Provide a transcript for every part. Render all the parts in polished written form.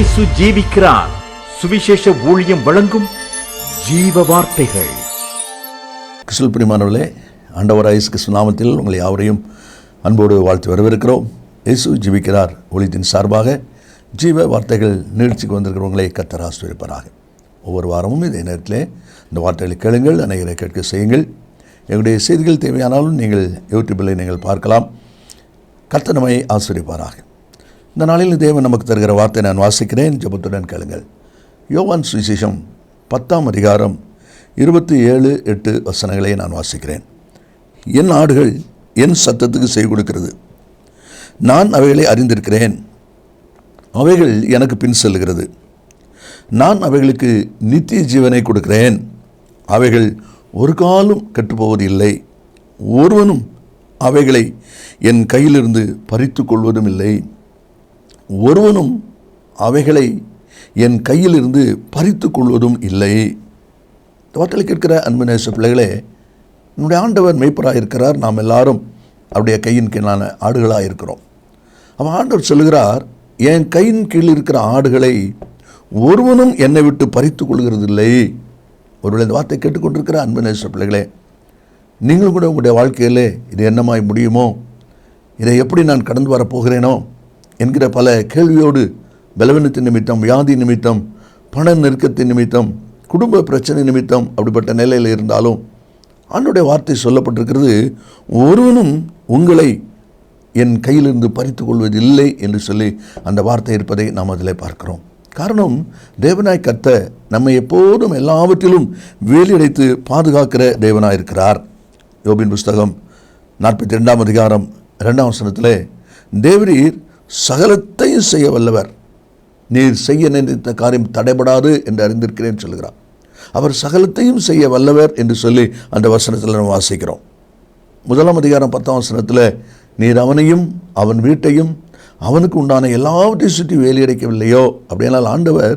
இயேசு ஜீவிக்கிறார். சுவிசேஷ ஊழியம் வழங்கும் ஜீவ வார்த்தைகள். கிறிஸ்துவில் பிரியமானவர்களே, ஆண்டவராகிய இயேசு கிறிஸ்து நாமத்தில் உங்களை யாவரையும் அன்போடு வாழ்த்து வரவேற்கிறோம். இயேசு ஜீவிக்கிறார் ஊழியத்தின் சார்பாக ஜீவ வார்த்தைகள் நிகழ்ச்சிக்கு வந்திருக்கிறவங்களை கர்த்தர் ஆசீர்வதிப்பாராக. ஒவ்வொரு வாரமும் இதே நேரத்தில் இந்த வார்த்தைகளை கேளுங்கள், அனைவரை கேட்க செய்யுங்கள். எங்களுடைய செய்திகள் தேவையானாலும் நீங்கள் யூடியூபில் நீங்கள் பார்க்கலாம். கர்த்தர் நம்மை ஆசீர்வதிப்பாராக. இந்த நாளில் தேவன் நமக்கு தருகிற வார்த்தை நான் வாசிக்கிறேன், ஜெபத்துடன் கேளுங்கள். யோவான் சுவிசேஷம் 10ஆம் அதிகாரம் 27-8 வசனங்களை நான் வாசிக்கிறேன். என் ஆடுகள் என் சத்தத்துக்கு செவி கொடுக்கிறது. நான் அவைகளை அறிந்திருக்கிறேன். அவைகள் எனக்கு பின் செல்கிறது. நான் அவைகளுக்கு நித்திய ஜீவனை கொடுக்கிறேன். அவைகள் ஒரு காலும் கெட்டுப்போவது இல்லை. ஒருவனும் அவைகளை என் கையிலிருந்து பறித்து கொள்வதும் இல்லை. ஒருவனும் அவைகளை என் கையிலிருந்து பறித்து கொள்வதும் இல்லை. வார்த்தைகளை கேட்கிற அன்பு நேச பிள்ளைகளே, நம்முடைய ஆண்டவர் மேய்ப்பராக இருக்கிறார். நாம் எல்லாரும் அவருடைய கையின் கீழான ஆடுகளாக இருக்கிறோம். அவன் ஆண்டவர் சொல்லுகிறார், என் கையின் கீழ் இருக்கிற ஆடுகளை ஒருவனும் என்னை விட்டு பறித்து கொள்கிறதில்லை. ஒருவேளை இந்த வார்த்தை கேட்டுக்கொண்டிருக்கிற அன்பு நேச பிள்ளைகளே, நீங்களும் கூட உங்களுடைய வாழ்க்கையில் இது என்னமாய் முடியுமோ, இதை எப்படி நான் கடந்து வரப்போகிறேனோ என்கிற பல கேள்வியோடு பலவீனத்தின் நிமித்தம், வியாதி நிமித்தம், பண நெருக்கத்தின் நிமித்தம், குடும்ப பிரச்சனை நிமித்தம் அப்படிப்பட்ட நிலையில் இருந்தாலும் ஆண்டவருடைய வார்த்தை சொல்லப்பட்டிருக்கிறது, ஒருவனும் உங்களை என் கையிலிருந்து பறித்து கொள்வதில்லை என்று சொல்லி அந்த வார்த்தை இருப்பதை நாம் அதில் பார்க்கிறோம். காரணம், தேவனாய் கர்த்தர் நம்மை எப்போதும் எல்லாவற்றிலும் வேலியடைத்து பாதுகாக்கிற தேவனாய் இருக்கிறார். யோபின் புஸ்தகம் 42ஆம் அதிகாரம் 2ஆம் வசனத்திலே, தேவரீர் சகலத்தையும் செய்ய வல்லவர், நீர் செய்ய நினைத்த காரியம் தடைபடாது என்று அறிந்திருக்கிறேன் சொல்கிறார். அவர் சகலத்தையும் செய்ய வல்லவர் என்று சொல்லி அந்த வசனத்தில் நம்ம வாசிக்கிறோம். 1ஆம் அதிகாரம் 10ஆம் வசனத்தில், நீர் அவனையும் அவன் வீட்டையும் அவனுக்கு உண்டான எல்லாவற்றையும் சுற்றி வேலியடைக்கவில்லையோ. அப்படினால் ஆண்டவர்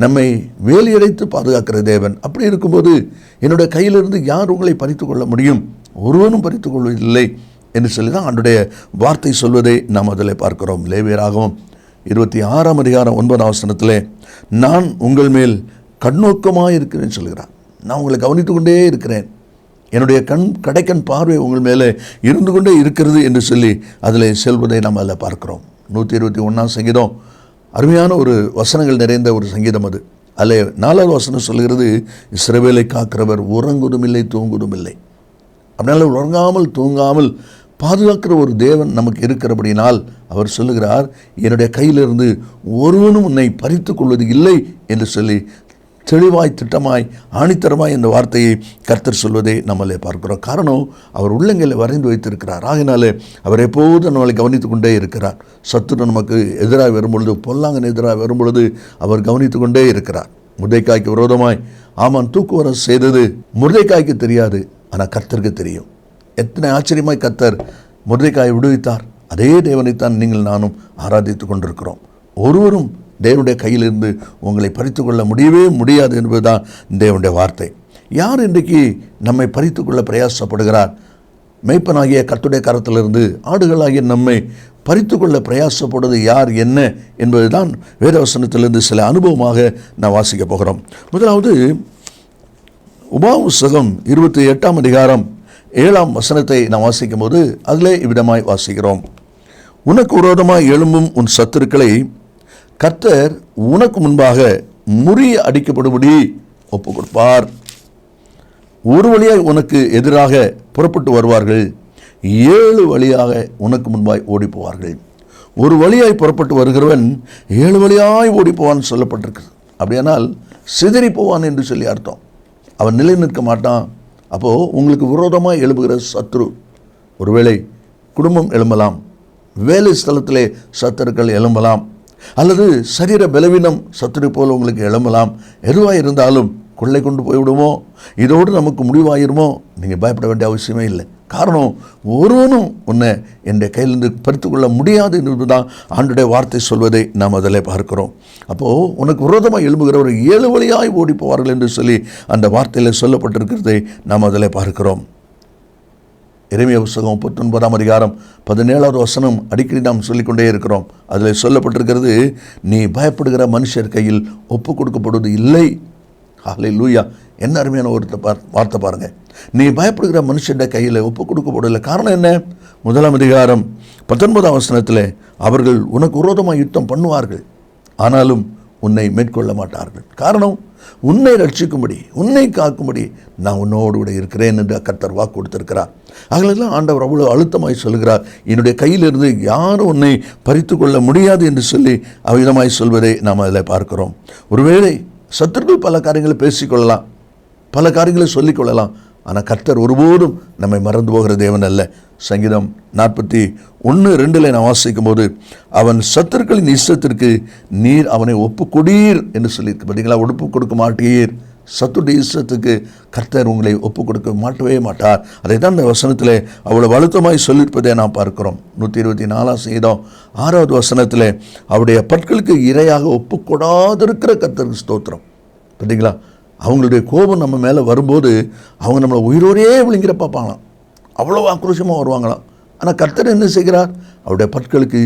நம்மை வேலியடைத்து பாதுகாக்கிற தேவன். அப்படி இருக்கும்போது என்னுடைய கையிலிருந்து யார் உங்களை பறித்து கொள்ள முடியும்? ஒருவனும் பறித்து கொள்வதில்லை என்று சொல்லி தான் ஆண்டுடைய வார்த்தை சொல்வதை நாம் அதில் பார்க்கிறோம். லேவியராகவும் 26ஆம் அதிகாரம் 9ஆம் வசனத்திலே, நான் உங்கள் மேல் கண்ணோக்கமாக இருக்கிறேன்னு சொல்கிறார். நான் உங்களை கவனித்து கொண்டே இருக்கிறேன். என்னுடைய கடைக்கண் பார்வை உங்கள் மேலே இருந்து கொண்டே இருக்கிறது என்று சொல்லி அதில் செல்வதை நாம் அதில் பார்க்கிறோம். 121ஆம் சங்கீதம் அருமையான ஒரு வசனங்கள் நிறைந்த ஒரு சங்கீதம் அது. அதில் 4வது வசனம் சொல்கிறது, இஸ்ரவேலை காக்கிறவர் உறங்குவதும் இல்லை தூங்குவதும் இல்லை. அப்படினால உறங்காமல் தூங்காமல் பாதுகாக்கிற ஒரு தேவன் நமக்கு இருக்கிறபடினால் அவர் சொல்லுகிறார், என்னுடைய கையிலிருந்து ஒருவனும் உன்னை பறித்து கொள்வது இல்லை என்று சொல்லி தெளிவாய் திட்டமாய் ஆணித்தரமாய் இந்த வார்த்தையை கர்த்தர் சொல்வதை நம்மளே பார்க்கிறோம். காரணம், அவர் உள்ளங்களை வரைந்து வைத்திருக்கிறார். ஆகினாலே அவர் எப்போதும் நம்மளை கவனித்து கொண்டே இருக்கிறார். சத்துரு நமக்கு எதிராக வரும்பொழுது, பொல்லாங்கன் எதிராக வரும்பொழுது அவர் கவனித்து கொண்டே இருக்கிறார். முர்தெக்காய்க்கு விரோதமாய் ஆமான் தூக்குவரசு செய்தது முர்தெக்காய்க்கு தெரியாது, ஆனால் கர்த்தருக்கு தெரியும். எத்தனை ஆச்சரியமாய் கர்த்தர் முர்தெக்காயை விடுவித்தார். அதே தேவனைத்தான் நீங்கள் நானும் ஆராதித்து கொண்டிருக்கிறோம். ஒருவரும் தேவனுடைய கையிலிருந்து உங்களை பறித்து கொள்ள முடியவே முடியாது என்பதுதான் தேவனுடைய வார்த்தை. யார் இன்றைக்கு நம்மை பறித்து கொள்ள பிரயாசப்படுகிறார்? மேய்ப்பனாகிய கர்த்தருடைய கரத்திலிருந்து ஆடுகளாகிய நம்மை பறித்து கொள்ள பிரயாசப்படுவது யார், என்ன என்பது தான் வேதவசனத்திலிருந்து சில அனுபவமாக நான் வாசிக்க போகிறோம். முதலாவது உபாகமம் 28ஆம் அதிகாரம் 7ஆம் வசனத்தை நாம் வாசிக்கும் போது அதிலே இவ்விதமாய் வாசிக்கிறோம். உனக்கு விரோதமாய் எழும்பும் உன் சத்துருக்களை கர்த்தர் உனக்கு முன்பாக முறிய அடிக்கப்படும்படி ஒப்புக் கொடுப்பார். ஒரு வழியாய் உனக்கு எதிராக புறப்பட்டு வருவார்கள், 7 வழியாக உனக்கு முன்பாய் ஓடி போவார்கள். ஒரு வழியாய் புறப்பட்டு வருகிறவன் 7 வழியாய் ஓடி போவான்னு சொல்லப்பட்டிருக்கு. அப்படியானால் சிதறி போவான் என்று சொல்லி அர்த்தம். அவன் நிலை நிற்க மாட்டான். அப்போது உங்களுக்கு விரோதமாக எழுப்புகிற சத்துரு, ஒருவேளை குடும்பம் எழும்பலாம், வேலை ஸ்தலத்திலே சத்துருக்கள் எழும்பலாம், அல்லது சரீர பலவீனம் சத்துரு போல் உங்களுக்கு எழும்பலாம். எதுவாக இருந்தாலும் கொள்ளை கொண்டு போய்விடுமோ, இதோடு நமக்கு முடிவாயிருமோ, நீங்கள் பயப்பட வேண்டிய அவசியமே இல்லை. காரணம், ஒருவனும் உன்னை என்னுடைய கையிலிருந்து பறித்து கொள்ள முடியாது என்பது தான் ஆண்டுடைய வார்த்தை சொல்வதை நாம் அதில் பார்க்கிறோம். அப்போது உனக்கு விரோதமாக எழும்புகிறவர் 7 வழியாய் ஓடி போவார்கள் என்று சொல்லி அந்த வார்த்தையில் சொல்லப்பட்டிருக்கிறதை நாம் அதில் பார்க்கிறோம். எரேமியா புத்தகம் 39ஆம் அதிகாரம் 17வது வசனம் அடிக்கடி நாம் சொல்லிக்கொண்டே இருக்கிறோம். அதில் சொல்லப்பட்டிருக்கிறது, நீ பயப்படுகிற மனுஷர் கையில் ஒப்பு கொடுக்கப்படுவது இல்லை. ஹல்லேலூயா! என்ன அருமையான ஒரு வார்த்தை பாருங்க. நீ பயப்படுகிற மனுஷன் கையில் ஒப்பு கொடுக்கப்படவில்லை. காரணம் என்ன? 1ஆம் அதிகாரம் 19ஆம் வசனத்தில், அவர்கள் உனக்கு விரோதமாக யுத்தம் பண்ணுவார்கள், ஆனாலும் உன்னை மேற்கொள்ள மாட்டார்கள். காரணம், உன்னை ரட்சிக்கும்படி, உன்னை காக்கும்படி நான் உன்னோடு கூட இருக்கிறேன் என்று கர்த்தர் வாக்கு கொடுத்திருக்கிறார். அவங்களெல்லாம் ஆண்டவர் அவ்வளோ அழுத்தமாய் சொல்கிறார், என்னுடைய கையிலிருந்து யாரும் உன்னை பறித்து கொள்ள முடியாது என்று சொல்லி அவ்விதமாய் சொல்வதை நாம் அதில் பார்க்கிறோம். ஒருவேளை சத்துருக்கள் பல காரியங்களை பேசிக்கொள்ளலாம், பல காரியங்களை சொல்லிக்கொள்ளலாம். ஆனால் கர்த்தர் ஒருபோதும் நம்மை மறந்து போகிற தேவன் அல்ல. சங்கீதம் 41:2 நான் வாசிக்கும் போது, அவன் சத்துருக்களின் இஷ்டத்திற்கு நீர் அவனை ஒப்பு கொடீர் என்று சொல்லியிருக்கு. பார்த்தீங்களா? ஒப்பு கொடுக்க மாட்டீர். சத்துருடைய இஷ்டத்துக்கு கர்த்தர் உங்களை ஒப்பு கொடுக்க மாட்டவே மாட்டார். அதை தான் இந்த வசனத்தில் அவ்வளவு அழுத்தமாய் சொல்லியிருப்பதை நாம் பார்க்கிறோம். 124ஆம் சங்கீதம் 6வது வசனத்தில், அவருடைய பற்களுக்கு இரையாக ஒப்பு கொடாதிருக்கிற கர்த்தருக்கு ஸ்தோத்திரம். பார்த்தீங்களா? அவங்களுடைய கோபம் நம்ம மேலே வரும்போது அவங்க நம்மளை உயிரோடே விழுங்கிற பார்ப்பாங்களாம், அவ்வளோ ஆக்ரோஷமாக வருவாங்களாம். ஆனால் கர்த்தர் என்ன செய்கிறார்? அவருடைய பற்களுக்கு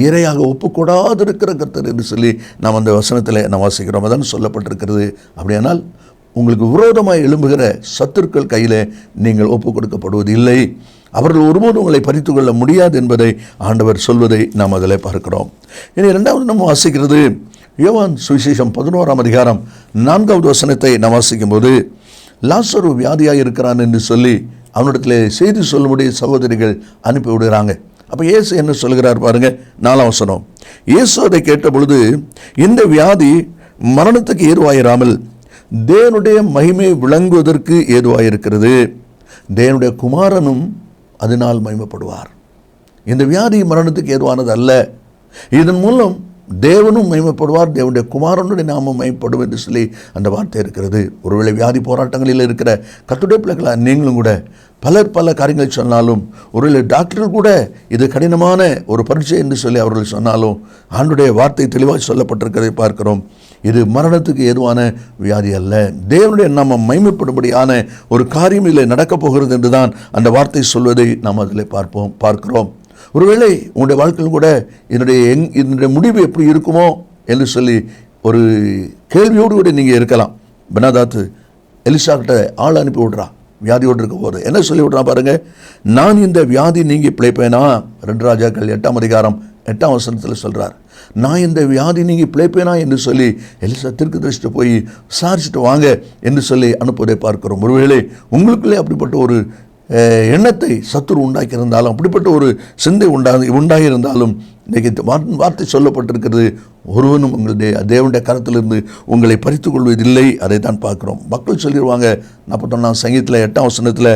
இரையாக ஒப்பு கொடாதிருக்கிற கர்த்தர் என்று சொல்லி நாம் அந்த வசனத்தில் நாம் வாசிக்கிறோம். அதான் சொல்லப்பட்டிருக்கிறது. அப்படியானால் உங்களுக்கு விரோதமாக எழும்புகிற சத்துருக்கள் கையில் நீங்கள் ஒப்பு கொடுக்கப்படுவது இல்லை. அவர்கள் ஒருபோதும் உங்களை பறித்து கொள்ள முடியாது என்பதை ஆண்டவர் சொல்வதை நாம் அதில் பார்க்கிறோம். இனி 2வது நம்ம வாசிக்கிறது, யோவான் சுவிசேஷம் 11ஆம் அதிகாரம் 4வது வசனத்தை நாம் வாசிக்கும் போது, லாசரு வியாதியாக இருக்கிறான் என்று சொல்லி அவனிடத்தில் செய்தி சொல்லும்படி சகோதரிகள் அனுப்பி விடுகிறாங்க. அப்போ இயேசு என்ன சொல்கிறார் பாருங்க, 4ஆம் வசனம். இயேசு அதை கேட்ட பொழுது, இந்த வியாதி மரணத்துக்கு ஏதுவாயிராமல் தேவனுடைய மகிமை விளங்குவதற்கு ஏதுவாயிருக்கிறது, தேவனுடைய குமாரனும் அதனால் மகிமைப்படுவார். இந்த வியாதி மரணத்துக்கு ஏதுவானது அல்ல, இதன் மூலம் தேவனும் மகிமைப்படுவார், தேவனுடைய குமாரனுடைய நாமம் மகிமைப்படும் என்று சொல்லி அந்த வார்த்தை இருக்கிறது. ஒருவேளை வியாதி போராட்டங்களில் இருக்கிற கர்த்தருடைய பிள்ளைகளாக நீங்களும் கூட பலர் பல காரியங்களை சொன்னாலும், ஒருவேளை டாக்டர்கள் கூட இது கடினமான ஒரு பரீட்சை என்று சொல்லி அவர்கள் சொன்னாலும், ஆண்டுடைய வார்த்தை தெளிவாக சொல்லப்பட்டிருக்கிறதை பார்க்கிறோம். இது மரணத்துக்கு ஏதுவான வியாதி அல்ல, தேவனுடைய நாமம் மகிமைப்படும்படியான ஒரு காரியம் இதில் நடக்கப் போகிறது என்று தான் அந்த வார்த்தை சொல்வதை நாம் அதில் பார்க்கிறோம். ஒருவேளை உங்களுடைய வாழ்க்கையில் கூட இதனுடைய முடிவு எப்படி இருக்குமோ என்று சொல்லி ஒரு கேள்வியோடு கூட நீங்கள் இருக்கலாம். பெனாதாத்து எலிசா கிட்ட ஆள் அனுப்பி விடுறா, வியாதியோடு இருக்க போது என்ன சொல்லி விடுறான் பாருங்க, நான் இந்த வியாதி நீங்கி பிழைப்பேனா? 2 ராஜாக்கள் 8ஆம் அதிகாரம் 8ஆம் வசனத்தில் சொல்கிறார், நான் இந்த வியாதி நீங்கி பிழைப்பேனா என்று சொல்லி எலிசா தீர்க்கதரிசிட்டு போய் விசாரிச்சுட்டு வாங்க என்று சொல்லி அனுப்புவதை பார்க்கிறோம். ஒருவேளை உங்களுக்குள்ளே அப்படிப்பட்ட ஒரு எண்ணத்தை சத்துரு உண்டாக்கியிருந்தாலும், அப்படிப்பட்ட ஒரு சிந்தை உண்டாகியிருந்தாலும், இன்றைக்கு வார்த்தை சொல்லப்பட்டிருக்கிறது, ஒருவனும் உங்களுடைய தேவனுடைய கரத்திலிருந்து உங்களை பறித்து கொள்வதில்லை. அதை தான் பார்க்குறோம். மக்கள் சொல்லிடுவாங்க 41ஆம் சங்கீதத்தில் 8ஆம் வசனத்தில்,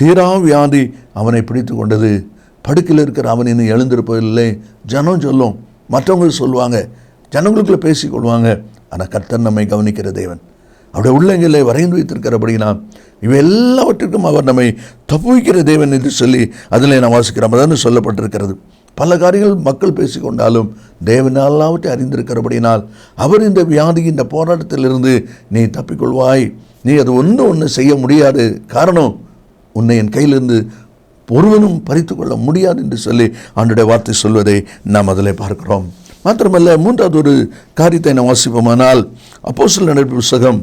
தீரா வியாதி அவனை பிடித்து கொண்டது, படுக்கையில் இருக்கிற அவன் இன்னும் எழுந்திருப்பதில்லை. ஜனம் சொல்லும், மற்றவங்க சொல்லுவாங்க, ஜனங்களுக்குள்ளே பேசிக்கொள்வாங்க. ஆனால் கர்த்தர் நம்மை கவனிக்கிற தேவன், அவருடைய உள்ளங்களை வரைந்து வைத்திருக்கிறபடினா இவை எல்லாவற்றிற்கும் அவர் நம்மை தப்புவிக்கிற தேவன் என்று சொல்லி அதில் நான் வாசிக்கிறோம். அதான் சொல்லப்பட்டிருக்கிறது. பல காரியங்கள் மக்கள் பேசிக்கொண்டாலும் தேவன் எல்லாவற்றையும் அறிந்திருக்கிறபடினால் அவர் இந்த வியாதி, இந்த போராட்டத்திலிருந்து நீ தப்பிக்கொள்வாய், நீ அது ஒன்று செய்ய முடியாது, காரணம் உன்னை என் கையிலிருந்து ஒருவனும் பறித்து கொள்ள முடியாது என்று சொல்லி ஆண்டுடைய வார்த்தை சொல்வதை நாம் அதில் பார்க்கிறோம். மாத்திரமல்ல, 3வது ஒரு காரியத்தை நாம் வாசிப்போமானால், அப்போஸ்தலர் நடபடிகள் புத்தகம்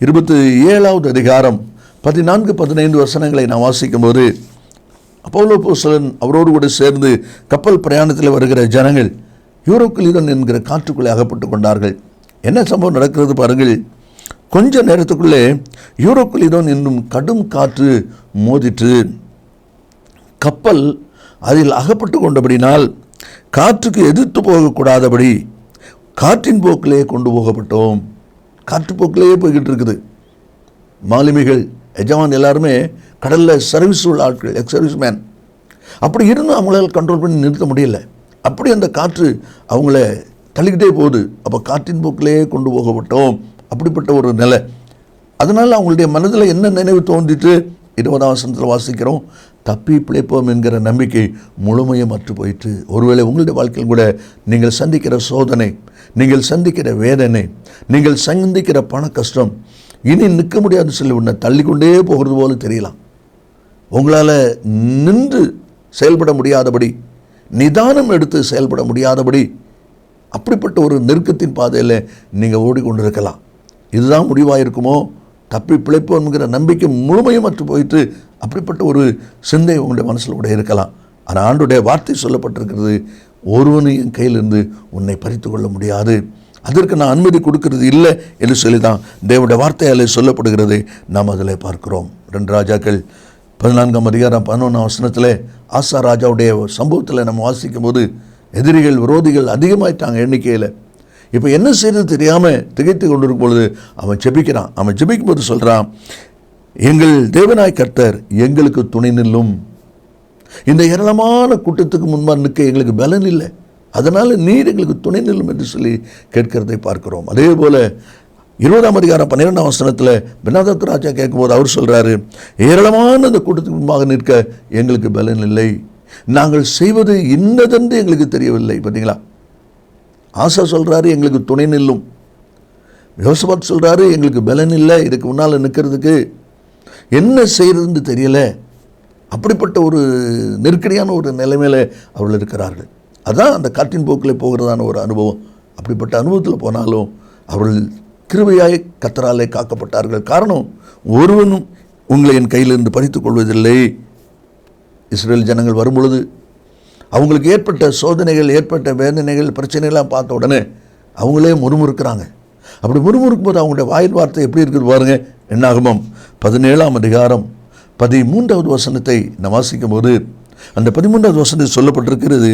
27ஆவது அதிகாரம் 14-15 வசனங்களை நாம் வாசிக்கும்போது, அப்போலோ அப்போஸ்தலன் அவரோடு கூட சேர்ந்து கப்பல் பிரயாணத்தில் வருகிற ஜனங்கள் யூரோக்குலிதோன் என்கிற காற்றுக்குள்ளே அகப்பட்டு கொண்டார்கள். என்ன சம்பவம் நடக்கிறது பாருங்கள். கொஞ்ச நேரத்துக்குள்ளே யூரோக்குலிதோன் என்னும் கடும் காற்று மோதிற்று. கப்பல் அதில் அகப்பட்டு கொண்டபடினால் காற்றுக்கு எதிர்த்து போகக்கூடாதபடி காற்றின் போக்கிலே கொண்டு போகப்பட்டோம். காற்று போக்கிலேயே போய்கிட்டு இருக்குது. மாலுமிகள், எஜமான் எல்லாருமே கடலில் சர்வீஸ் உள்ள ஆட்கள், எக்ஸ் சர்வீஸ் மேன். அப்படி இருந்தும் அவங்களால் கண்ட்ரோல் பண்ணி நிறுத்த முடியல. அப்படி அந்த காற்று அவங்கள தள்ளிக்கிட்டே போகுது. அப்போ காற்றின் போக்கிலே கொண்டு போகப்பட்டோம். அப்படிப்பட்ட ஒரு நிலை. அதனால் அவங்களுடைய மனதில் என்ன நினைவு தோன்றிட்டு 20ஆம் வசனத்தில் வாசிக்கிறோம், தப்பி பிழைப்போம் என்கிற நம்பிக்கை முழுமையும் அற்று போயிற்று. ஒருவேளை உங்களுடைய வாழ்க்கையில் கூட நீங்கள் சந்திக்கிற சோதனை, நீங்கள் சந்திக்கிற வேதனை, நீங்கள் சந்திக்கிற பண கஷ்டம் இனி நிற்க முடியாதுன்னு சொல்லி உன்னை தள்ளிக்கொண்டே போகிறது போல தெரியலாம். உங்களால் நின்று செயல்பட முடியாதபடி, நிதானம் எடுத்து செயல்பட முடியாதபடி, அப்படிப்பட்ட ஒரு நெருக்கத்தின் பாதையில் நீங்கள் ஓடிக்கொண்டிருக்கலாம். இதுதான் முடிவாக இருக்குமோ, தப்பி பிழைப்போம் என்கிற நம்பிக்கை முழுமையும் மற்ற போயிட்டு அப்படிப்பட்ட ஒரு சிந்தை உங்களுடைய மனசில் கூட இருக்கலாம். ஆனால் ஆண்டுடைய வார்த்தை சொல்லப்பட்டிருக்கிறது, ஒருவனும் என் கையிலிருந்து உன்னை பறித்து கொள்ள முடியாது, அதற்கு நான் அனுமதி கொடுக்கிறது இல்லை என்று சொல்லி தான் தேவனுடைய வார்த்தையால் சொல்லப்படுகிறது. நாம் அதில் பார்க்கிறோம். 2 ராஜாக்கள் 14ஆம் அதிகாரம் 11ஆம் வசனத்தில் ஆசா ராஜாவுடைய சம்பவத்தில் நம்ம வாசிக்கும் போது எதிரிகள், விரோதிகள் அதிகமாயிட்டாங்க எண்ணிக்கையில். இப்போ என்ன செய்யறது தெரியாமல் திகைத்து கொண்டிருக்கும் பொழுது அவன் ஜெபிக்கிறான். அவன் ஜெபிக்கும் போது சொல்கிறான், எங்கள் தேவனாய் கர்த்தர் எங்களுக்கு துணை நில்லும். இந்த ஏராளமான கூட்டத்துக்கு முன்பாக நிற்க எங்களுக்கு பலன் இல்லை, அதனால் நீர் எங்களுக்கு துணை நில்லும் என்று சொல்லி கேட்கிறதை பார்க்கிறோம். அதே போல் 20ஆம் அதிகாரம் 12ஆம் வசனத்தில் பெனாதாத் ராஜா கேட்கும்போது அவர் சொல்கிறாரு, ஏராளமான அந்த கூட்டத்துக்கு முன்பாக நிற்க எங்களுக்கு பலன் இல்லை, நாங்கள் செய்வது இன்னதென்று எங்களுக்கு தெரியவில்லை. பார்த்தீங்களா, ஆசா சொல்கிறாரு எங்களுக்கு துணை நில்லும், யோசபாத் சொல்கிறாரு எங்களுக்கு பலன் இல்லை, இதுக்கு முன்னால் நிற்கிறதுக்கு என்ன செய்கிறதுன்னு தெரியல. அப்படிப்பட்ட ஒரு நெருக்கடியான ஒரு நிலைமையில் அவர்கள் இருக்கிறார்கள். அதுதான் அந்த காற்றின் போக்கில் போகிறதான ஒரு அனுபவம். அப்படிப்பட்ட அனுபவத்தில் போனாலும் அவர்கள் கிருபையாய் கர்த்தராலே காக்கப்பட்டார்கள். காரணம், ஒருவனும் உங்களை என் கையிலிருந்து பறித்துக் கொள்வதில்லை. இஸ்ரேல் ஜனங்கள் வரும்பொழுது அவங்களுக்கு ஏற்பட்ட சோதனைகள், ஏற்பட்ட வேதனைகள், பிரச்சனைகள்லாம் பார்த்த உடனே அவங்களே முறுமுறுக்கிறாங்க. அப்படி முறுமுறுக்கும் போது அவங்களுடைய வாயில் வார்த்தை எப்படி இருக்குது பாருங்க. என்னாகமம் 17ஆம் அதிகாரம் 13வது வசனத்தை நாம் வாசிக்கும் போது அந்த 13வது வசனத்தில் சொல்லப்பட்டிருக்கிறது,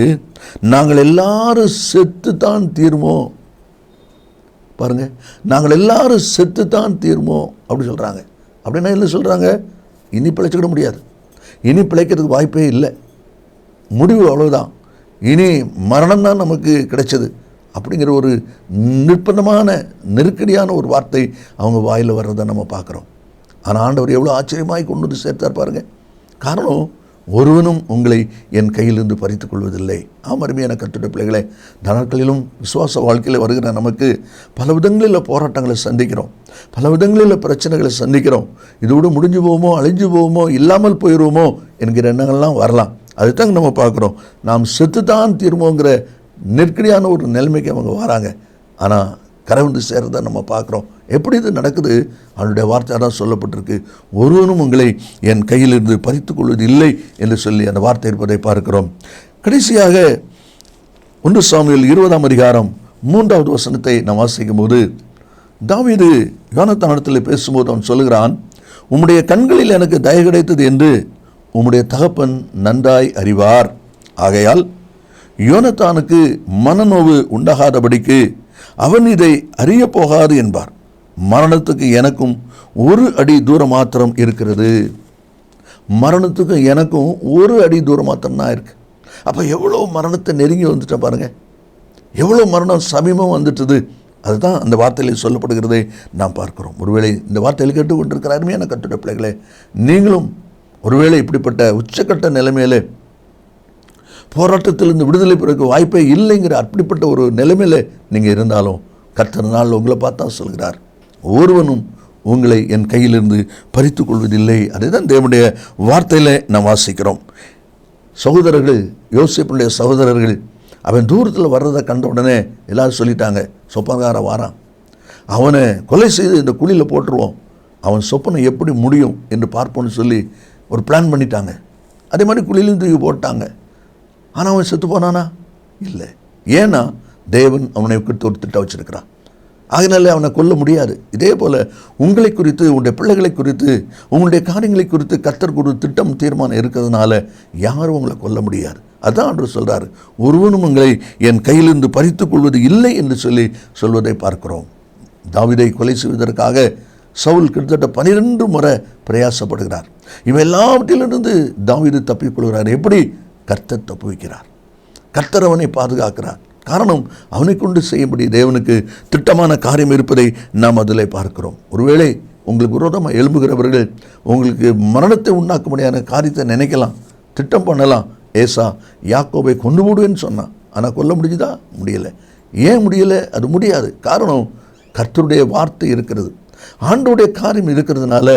நாங்கள் எல்லாரும் செத்துத்தான் தீர்மோ. பாருங்க, நாங்கள் எல்லாரும் செத்துத்தான் தீர்மோ அப்படி சொல்கிறாங்க. அப்படின்னா என்ன சொல்கிறாங்க, இனி பிழைச்சிக்கிட முடியாது, இனி பிழைக்கிறதுக்கு வாய்ப்பே இல்லை, முடிவு அவ்வளவுதான், இனி மரணம்தான் நமக்கு கிடைச்சது அப்படிங்கிற ஒரு நிர்பந்தமான நெருக்கடியான ஒரு வார்த்தை அவங்க வாயில் வர்றதை நம்ம பார்க்குறோம். ஆனால் ஆண்டவர் எவ்வளோ ஆச்சரியமாய் கொண்டு வந்து சேர்த்தார் பாருங்கள். காரணம், ஒருவனும் உங்களை என் கையிலிருந்து பறித்துக் கொள்வதில்லை. அருமையான கர்த்தருடைய பிள்ளைகளே, நாட்களிலும் விசுவாச வாழ்க்கையில் வருகிற நமக்கு பல விதங்களில் போராட்டங்களை சந்திக்கிறோம், பல விதங்களில் பிரச்சனைகளை சந்திக்கிறோம். இதோடு முடிஞ்சு போவோமோ, அழிஞ்சு போவோமோ, இல்லாமல் போயிடுவோமோ என்கிற எண்ணங்கள்லாம் வரலாம். அதுதாங்க நம்ம பார்க்குறோம். நாம் செத்து தான் தீர்மோங்கிற நெருக்கடியான ஒரு நிலைமைக்கு அவங்க வராங்க. ஆனால் கரை வந்து சேர்றதை நம்ம பார்க்குறோம். எப்படி இது நடக்குது? அவனுடைய வார்த்தை தான் சொல்லப்பட்டிருக்கு, ஒருவனும் உங்களை என் கையிலிருந்து பறித்துக் கொள்வது இல்லை என்று சொல்லி அந்த வார்த்தை இருப்பதை பார்க்கிறோம். கடைசியாக 1 சாமுவேல் 20ஆம் அதிகாரம் 3வது வசனத்தை நாம் வாசிக்கும் போது தாவீது யோனத்தானிடத்தில் பேசும்போது அவன் சொல்லுகிறான், உம்முடைய கண்களில் எனக்கு தயவு கிடைத்தது என்று உம்முடைய தகப்பன் நன்றாய் அறிவார். ஆகையால் யோனத்தானுக்கு மனநோவு உண்டாகாதபடிக்கு அவன் இதை அறிய போகாது என்பார். மரணத்துக்கு எனக்கும் 1 அடி தூரம் மாத்திரம் இருக்கிறது. மரணத்துக்கு எனக்கும் 1 அடி தூரம் மாத்திரம் தான் இருக்கு. அப்போ எவ்வளோ மரணத்தை நெருங்கி வந்துட்டேன் பாருங்கள், எவ்வளோ மரணம் சமீபம் வந்துட்டுது. அதுதான் அந்த வார்த்தையில் சொல்லப்படுகிறதை நாம் பார்க்கிறோம். ஒருவேளை இந்த வார்த்தையில் கேட்டுக்கொண்டிருக்கிற அருமையான கர்த்தருடைய பிள்ளைகளே, நீங்களும் ஒருவேளை இப்படிப்பட்ட உச்சக்கட்ட நிலைமையிலே போராட்டத்திலிருந்து விடுதலை பெறக்கு வாய்ப்பே இல்லைங்கிற அப்படிப்பட்ட ஒரு நிலைமையில் நீங்கள் இருந்தாலும் கர்த்தர் நாள் உங்களை பார்த்தா சொல்கிறார், ஒருவனும் உங்களை என் கையிலிருந்து பறித்து கொள்வதில்லை. அதுதான் தேவனுடைய வார்த்தையில் நாம் வாசிக்கிறோம். சகோதரர்கள், யோசேப்புடைய சகோதரர்கள் அவன் தூரத்தில் வர்றதை கண்ட உடனே எல்லாரும் சொல்லிட்டாங்க, சொப்பனக்காரன் வாரான், அவனை கொலை செய்து இந்த குழியில் போட்டுருவோம், அவன் சொப்பனை எப்படி முடியும் என்று பார்ப்போன்னு சொல்லி ஒரு பிளான் பண்ணிட்டாங்க. அதே மாதிரி குழியிலும் தூக்கி போட்டாங்க. ஆனால் அவன் செத்து போனானா? இல்லை. ஏன்னா தேவன் அவனை குறித்து ஒரு திட்டம் வச்சிருக்கிறான். அதனால அவனை கொல்ல முடியாது. இதே போல் உங்களை குறித்து, உங்களுடைய பிள்ளைகளை குறித்து, உங்களுடைய காரியங்களை குறித்து கர்த்தர் ஒரு திட்டம், தீர்மானம் இருக்கிறதுனால யாரும் உங்களை கொல்ல முடியாது. அதான் அவர் சொல்கிறார், ஒருவனும் உங்களை என் கையிலிருந்து பறித்துக் கொள்வது இல்லை என்று சொல்லி சொல்வதை பார்க்கிறோம். தாவீதை கொலை செய்வதற்காக சவுல் கிட்டத்தட்ட 12 முறை பிரயாசப்படுகிறார். இவன் எல்லாவற்றிலிருந்து தாவீது தப்பிக்கொள்கிறார். எப்படி? கர்த்தர் தப்பு வைக்கிறார், கர்த்தர் அவனை பாதுகாக்கிறார். காரணம், அவனை கொண்டு செய்யும்படி தேவனுக்கு திட்டமான காரியம் இருப்பதை நாம் அதில் பார்க்கிறோம். ஒருவேளை உங்களுக்கு விரோதமாக எழும்புகிறவர்கள் உங்களுக்கு மரணத்தை உண்டாக்கும்படியான காரியத்தை நினைக்கலாம், திட்டம் பண்ணலாம். ஏசா யாக்கோபை கொண்டு போடுவேன்னு சொன்னான், ஆனால் கொல்ல முடிஞ்சுதா? முடியலை. ஏன் முடியலை? அது முடியாது. காரணம், கர்த்தருடைய வார்த்தை இருக்கிறது. ஆண்டோடைய காரியம் இருக்கிறதுனால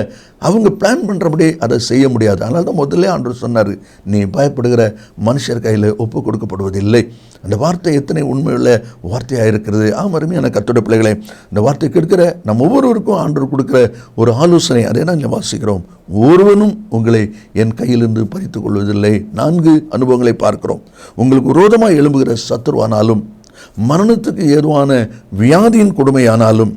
அவங்க பிளான் பண்ணுறபடி அதை செய்ய முடியாது. அதனால தான் முதல்ல ஆண்டவர் சொன்னார், நீ பயப்படுகிற மனுஷர் கையில் ஒப்பு கொடுக்கப்படுவதில்லை. அந்த வார்த்தை எத்தனை உண்மையுள்ள வார்த்தையாக இருக்கிறது. அருமையான கர்த்தருடைய பிள்ளைகளே, இந்த வார்த்தை கேட்கிற நம்ம ஒவ்வொருவருக்கும் ஆண்டவர் கொடுக்குற ஒரு ஆலோசனை, அதை நான் வாசிக்கிறோம். ஒருவனும் உங்களை என் கையிலிருந்து பறித்துக் கொள்வதில்லை. 4 அனுபவங்களை பார்க்கிறோம். உங்களுக்கு விரோதமாக எழும்புகிற சத்துருவானாலும், மரணத்துக்கு ஏதுவான வியாதியின் கொடுமையானாலும்,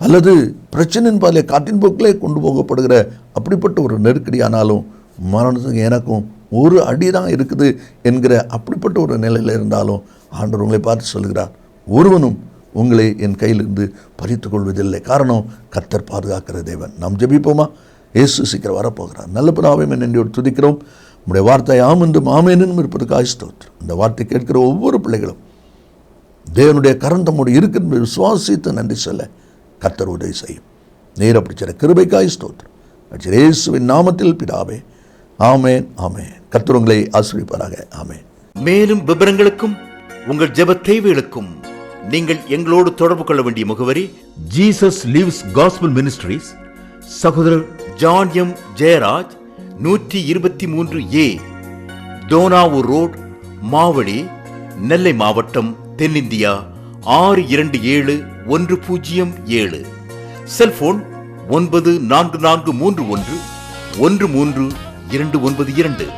அல்லது பிரச்சனையின் பாலே காட்டின் போக்கிலே கொண்டு போகப்படுகிற அப்படிப்பட்ட ஒரு நெருக்கடியானாலும், மரணத்துக்கு எனக்கும் ஒரு அடி தான் இருக்குது என்கிற அப்படிப்பட்ட ஒரு நிலையில் இருந்தாலும் ஆண்டவர் உங்களை பார்த்து சொல்கிறார், ஒருவனும் உங்களை என் கையிலிருந்து பறித்துக் கொள்வதில்லை. காரணம், கர்த்தர் பாதுகாக்கிற தேவன். நாம் ஜெபிப்போமா? இயேசு சீக்கிரம் வரப்போகிறார். நல்ல பிதாவே, நன்றியோடு துதிக்கிறோம். உங்களுடைய வார்த்தை ஆம் என்றும் ஆமெனும் இருப்பதற்காக ஸ்தோத்திரம். இந்த வார்த்தை கேட்கிற ஒவ்வொரு பிள்ளைகளும் தேவனுடைய கரம் தம்மோடு இருக்கிற விசுவாசித்து நன்றி சொல்ல கர்த்தர் உதவி செய்யும். நீர் அப்படி சில கிருபைக்காய் ஸ்தோத்திரம். இயேசுவின் நாமத்தில் பிதாவே, ஆமென், ஆமென். கர்த்தர் உங்களை ஆசீர்வதிப்பாராக. ஆமென். மேலும் விவரங்களுக்கும் உங்கள் ஜெப தேவைகளுக்கும் நீங்கள் எங்களோடு தொடர்பு கொள்ள வேண்டிய முகவரி, ஜீசஸ் லிவ்ஸ் காஸ்பல் மினிஸ்ட்ரீஸ், சகோதரர் John M Jeyaraj, 123A Dohnavur road, Mavadi, Nellai மாவட்டம், தென்னிந்தியா 627107. செல்போன் 9443113292.